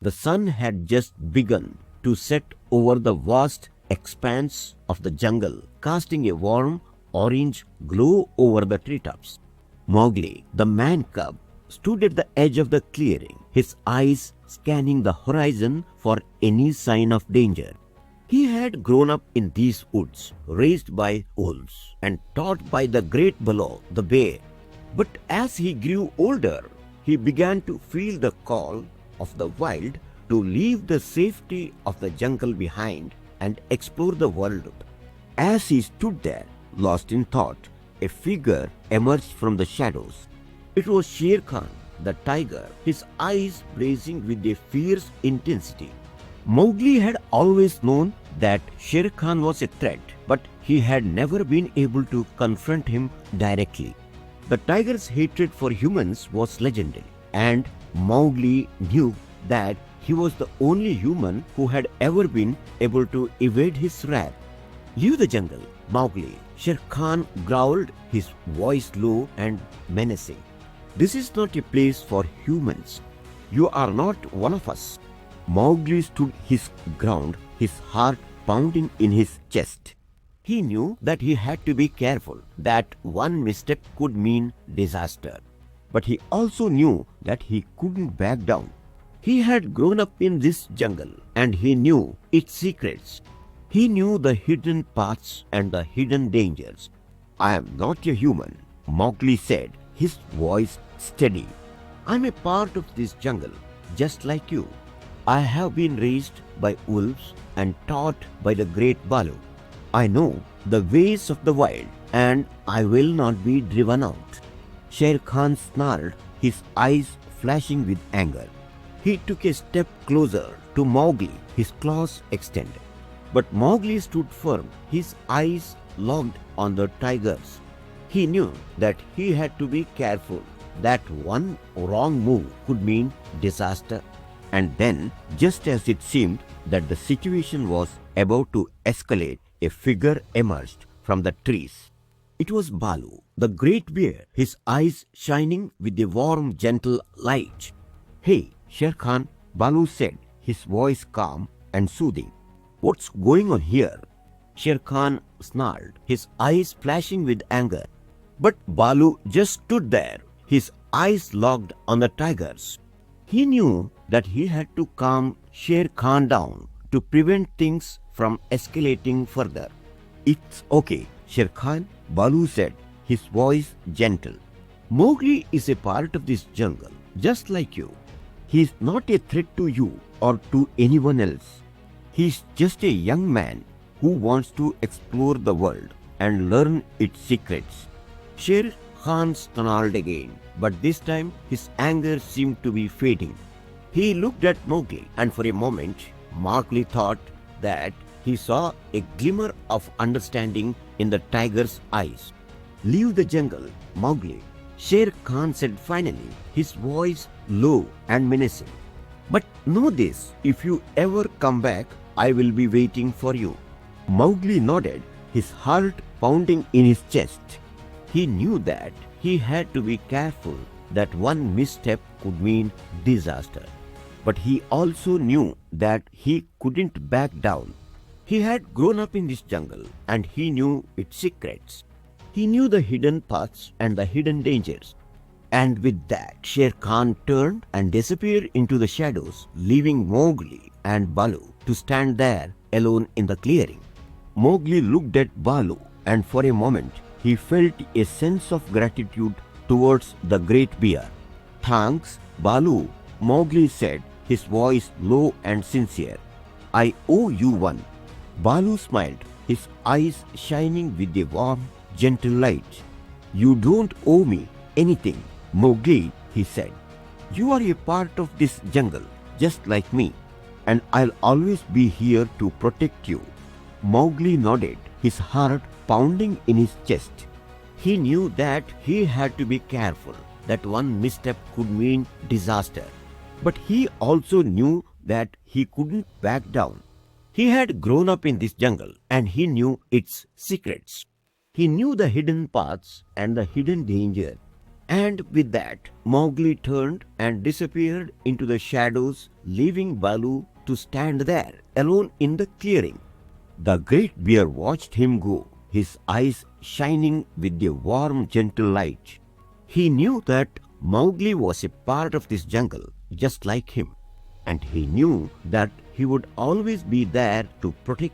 The sun had just begun to set over the vast expanse of the jungle, casting a warm orange glow over the treetops. Mowgli, the man-cub, stood at the edge of the clearing, his eyes scanning the horizon for any sign of danger. He had grown up in these woods, raised by wolves and taught by the great Baloo, the bear. But as he grew older, he began to feel the call of the wild to leave the safety of the jungle behind and explore the world. As he stood there, lost in thought, a figure emerged from the shadows. It was Shere Khan, the tiger, his eyes blazing with a fierce intensity. Mowgli had always known that Shere Khan was a threat, but he had never been able to confront him directly. The tiger's hatred for humans was legendary, and Mowgli knew that he was the only human who had ever been able to evade his wrath. "Leave the jungle, Mowgli," Shere Khan growled, his voice low and menacing. "This is not a place for humans. You are not one of us." Mowgli stood his ground, his heart pounding in his chest. He knew that he had to be careful, that one misstep could mean disaster. But he also knew that he couldn't back down. He had grown up in this jungle, and he knew its secrets. He knew the hidden paths and the hidden dangers. "I am not a human," Mowgli said, his voice steady. "I'm a part of this jungle, just like you. I have been raised by wolves and taught by the great Baloo. I know the ways of the wild, and I will not be driven out." Shere Khan snarled, his eyes flashing with anger. He took a step closer to Mowgli, his claws extended. But Mowgli stood firm, his eyes locked on the tiger's. He knew that he had to be careful, that one wrong move could mean disaster. And then, just as it seemed that the situation was about to escalate, a figure emerged from the trees. It was Baloo, the great bear, his eyes shining with a warm, gentle light. "Hey, Shere Khan," Baloo said, his voice calm and soothing. "What's going on here?" Shere Khan snarled, his eyes flashing with anger. But Baloo just stood there, his eyes locked on the tiger's. He knew that he had to calm Shere Khan down to prevent things from escalating further. "It's okay, Shere Khan," Baloo said, his voice gentle. "Mowgli is a part of this jungle, just like you. He is not a threat to you or to anyone else. He is just a young man who wants to explore the world and learn its secrets." Shere Khan snarled again, but this time his anger seemed to be fading. He looked at Mowgli, and for a moment Mowgli thought that he saw a glimmer of understanding in the tiger's eyes. "Leave the jungle, Mowgli," Shere Khan said finally, his voice low and menacing. "But know this, if you ever come back, I will be waiting for you." Mowgli nodded, his heart pounding in his chest. He knew that he had to be careful, that one misstep could mean disaster. But he also knew that he couldn't back down. He had grown up in this jungle, and he knew its secrets. He knew the hidden paths and the hidden dangers. And with that, Shere Khan turned and disappeared into the shadows, leaving Mowgli and Baloo to stand there alone in the clearing. Mowgli looked at Baloo, and for a moment he felt a sense of gratitude towards the great bear. "Thanks, Baloo," Mowgli said, his voice low and sincere. "I owe you one." Baloo smiled, his eyes shining with a warm, gentle light. "You don't owe me anything, Mowgli," he said. "You are a part of this jungle, just like me, and I'll always be here to protect you." Mowgli nodded, his heart pounding in his chest. He knew that he had to be careful, that one misstep could mean disaster. But he also knew that he couldn't back down. He had grown up in this jungle, and he knew its secrets. He knew the hidden paths and the hidden danger. And with that, Mowgli turned and disappeared into the shadows, leaving Baloo to stand there, alone in the clearing. The great bear watched him go, his eyes shining with a warm, gentle light. He knew that Mowgli was a part of this jungle, just like him, and he knew that he would always be there to protect